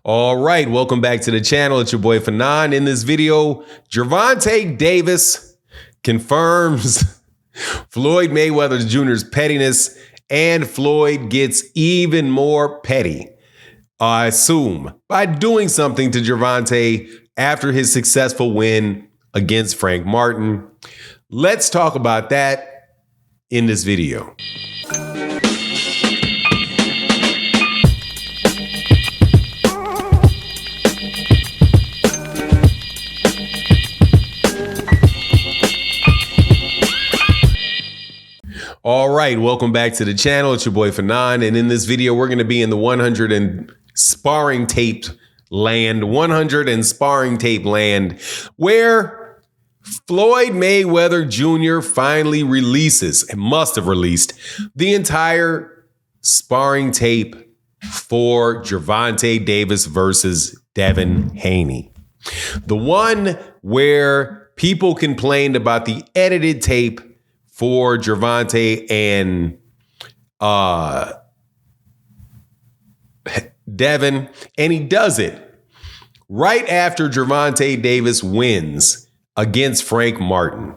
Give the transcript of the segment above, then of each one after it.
All right, welcome back to the channel. It's your boy Fanon. In this video, Gervonta Davis confirms Floyd Mayweather Jr.'s pettiness, and Floyd gets even more petty, I assume, by doing something to Gervonta after his successful win against Frank Martin. Let's talk about that in this video. All right, welcome back to the channel. It's your boy Fanon, and in this video, we're going to be in the 100 and sparring tape land, where Floyd Mayweather Jr. finally releases, and must have released, the entire sparring tape for Gervonta Davis versus Devin Haney. The one where people complained about the edited tape for Gervonta and Devin, and he does it right after Gervonta Davis wins against Frank Martin.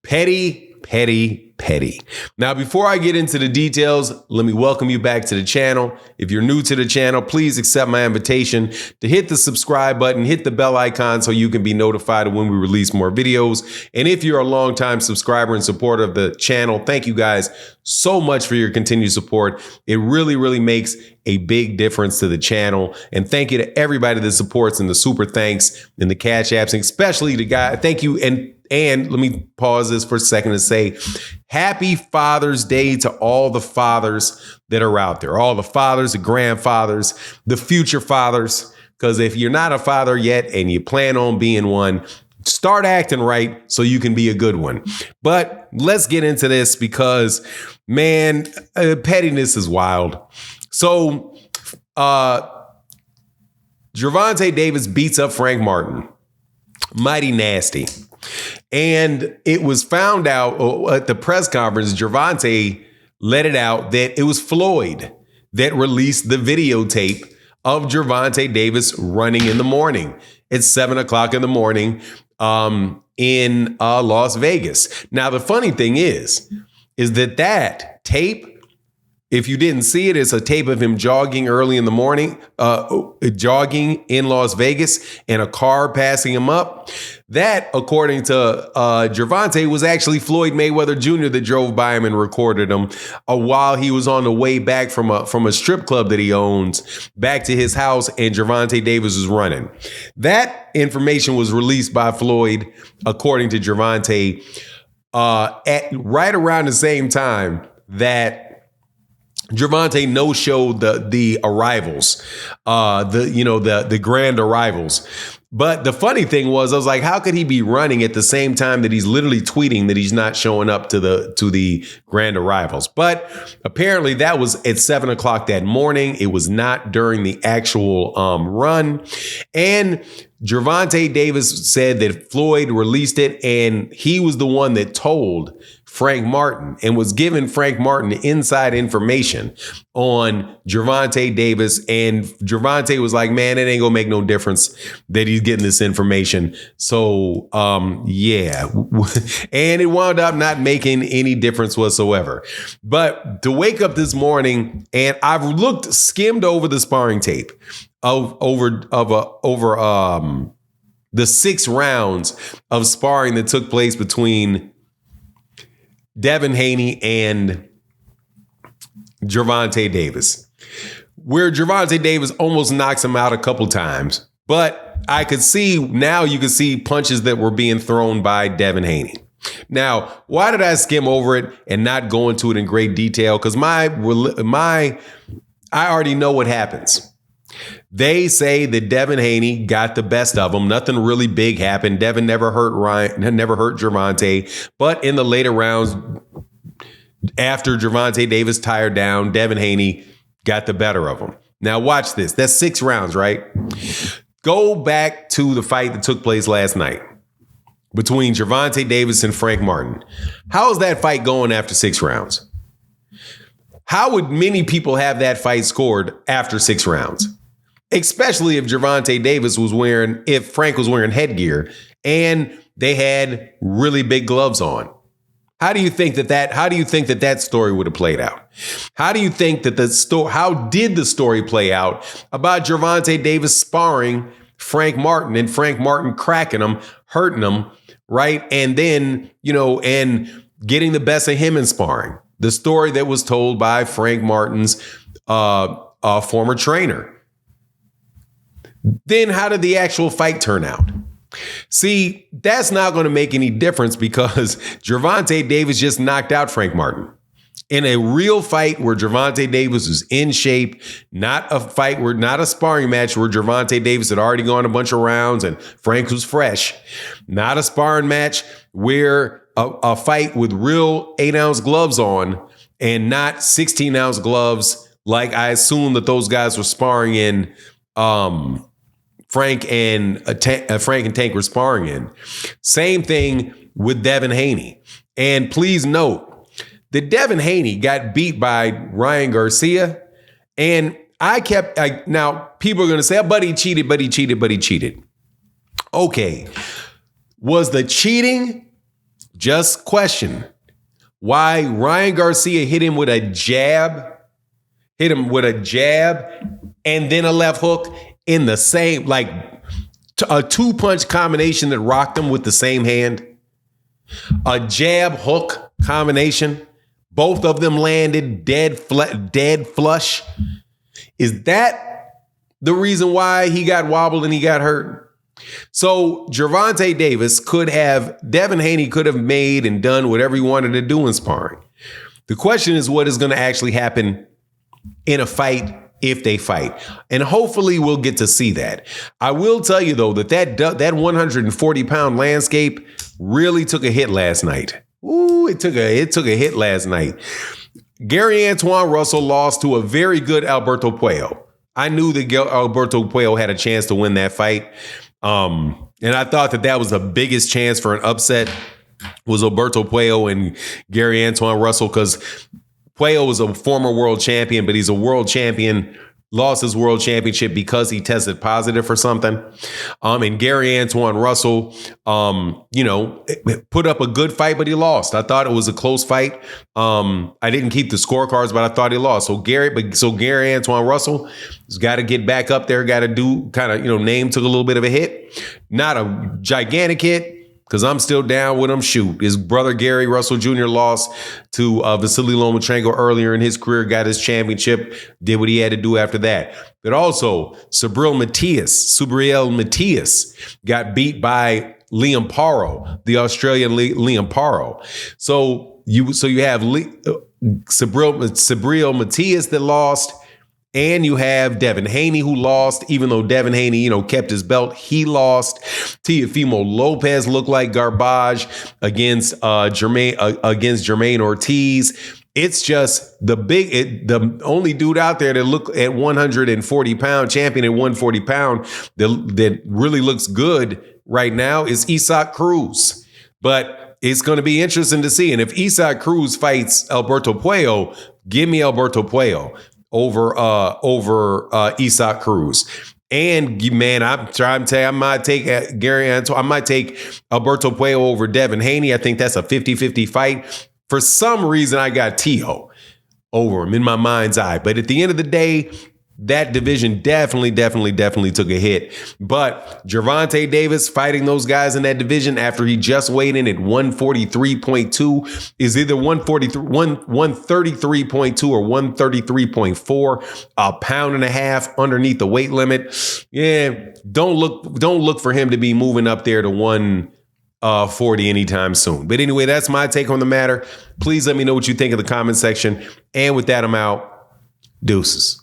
Petty, petty, petty. Now, before I get into the details, let me welcome you back to the channel. If you're new to the channel, please accept my invitation to hit the subscribe button, hit the bell icon so you can be notified of when we release more videos. And if you're a longtime subscriber and supporter of the channel, thank you guys so much for your continued support. It really, really makes a big difference to the channel. And thank you to everybody that supports, and the super thanks and the cash apps, and especially the guy. Thank you. And let me pause this for a second to say happy Father's Day to all the fathers that are out there, all the fathers, the grandfathers, the future fathers. Because if you're not a father yet and you plan on being one, start acting right so you can be a good one. But let's get into this because, man, pettiness is wild. So Gervonta Davis beats up Frank Martin. Mighty nasty. And it was found out at the press conference, Gervonta let it out that it was Floyd that released the videotape of Gervonta Davis running in the morning at 7 o'clock in the morning in Las Vegas. Now, the funny thing is that tape, if you didn't see it, it's a tape of him jogging early in the morning, jogging in Las Vegas, and a car passing him up. That, according to Gervonta, was actually Floyd Mayweather Jr. that drove by him and recorded him while he was on the way back from a strip club that he owns back to his house, and Gervonta Davis was running. That information was released by Floyd, according to Gervonta, at right around the same time that Gervonta no-showed the arrivals, the grand arrivals. But the funny thing was, I was like, how could he be running at the same time that he's literally tweeting that he's not showing up to the grand arrivals? But apparently that was at 7 o'clock that morning. It was not during the actual run. And Gervonta Davis said that Floyd released it, and he was the one that told Frank Martin and was giving Frank Martin inside information on Gervonta Davis. And Gervonta was like, man, it ain't gonna make no difference that he's getting this information. So, yeah. And it wound up not making any difference whatsoever. But to wake up this morning, and I've skimmed over the sparring tape over the 6 rounds of sparring that took place between Devin Haney and Gervonta Davis, where Gervonta Davis almost knocks him out a couple times. But I could see, now you could see punches that were being thrown by Devin Haney. Now, why did I skim over it and not go into it in great detail? Because I already know what happens. They say that Devin Haney got the best of him. Nothing really big happened. Devin never hurt Gervonta. But in the later rounds, after Gervonta Davis tired down, Devin Haney got the better of him. Now watch this. That's 6 rounds, right? Go back to the fight that took place last night between Gervonta Davis and Frank Martin. How's that fight going after 6 rounds? How would many people have that fight scored after 6 rounds? especially if if Frank was wearing headgear and they had really big gloves on. How do you think that story would have played out? How did the story play out about Gervonta Davis sparring Frank Martin and Frank Martin cracking him, hurting him, right? And then, and getting the best of him in sparring. The story that was told by Frank Martin's former trainer. Then how did the actual fight turn out? See, that's not going to make any difference because Gervonta Davis just knocked out Frank Martin. In a real fight where Gervonta Davis was in shape, not a sparring match where Gervonta Davis had already gone a bunch of rounds and Frank was fresh, not a sparring match where a fight with real 8-ounce gloves on and not 16-ounce gloves like I assume that those guys were sparring in. Frank and Tank were sparring in. Same thing with Devin Haney. And please note that Devin Haney got beat by Ryan Garcia. And now people are going to say, but he cheated. Okay. Was the cheating just question why Ryan Garcia hit him with a jab and then a left hook in the same, like a 2-punch combination that rocked him with the same hand? A jab hook combination. Both of them landed dead flush. Is that the reason why he got wobbled and he got hurt? So Gervonta Davis Devin Haney could have made and done whatever he wanted to do in sparring. The question is what is going to actually happen in a fight if they fight. And hopefully we'll get to see that. I will tell you, though, that 140-pound landscape really took a hit last night. Ooh, it took a hit last night. Gary Antoine Russell lost to a very good Alberto Puello. I knew that Alberto Puello had a chance to win that fight. And I thought that was the biggest chance for an upset was Alberto Puello and Gary Antoine Russell, because Puello was a former world champion, but he's a world champion, lost his world championship because he tested positive for something. And Gary Antoine Russell, put up a good fight, but he lost. I thought it was a close fight. I didn't keep the scorecards, but I thought he lost. So Gary Antoine Russell has got to get back up there, got to do name took a little bit of a hit, not a gigantic hit, because I'm still down with him. Shoot, his brother Gary Russell Jr. lost to Vasily Lomachenko earlier in his career, got his championship, did what he had to do after that. But also, Subriel Matias got beat by Liam Paro, the Australian Liam Paro. So you have Subriel Matias that lost. And you have Devin Haney who lost, even though Devin Haney, kept his belt, he lost. Teofimo Lopez looked like garbage against Jermaine Ortiz. It's just the only dude out there that look at 140-pound champion at 140-pound that really looks good right now is Isaac Cruz. But it's going to be interesting to see. And if Isaac Cruz fights Alberto Puello, give me Alberto Puello over Isaac Cruz. And man, I'm trying to tell you, I might take Gary Antoine. I might take Alberto Puello over Devin Haney. I think that's a 50-50 fight. For some reason, I got Tio over him in my mind's eye. But at the end of the day, that division definitely took a hit. But Gervonta Davis fighting those guys in that division after he just weighed in at 143.2 is either 133.2 or 133.4, a pound and a half underneath the weight limit. Yeah, don't look for him to be moving up there to 140 anytime soon. But anyway, that's my take on the matter. Please let me know what you think in the comment section. And with that, I'm out. Deuces.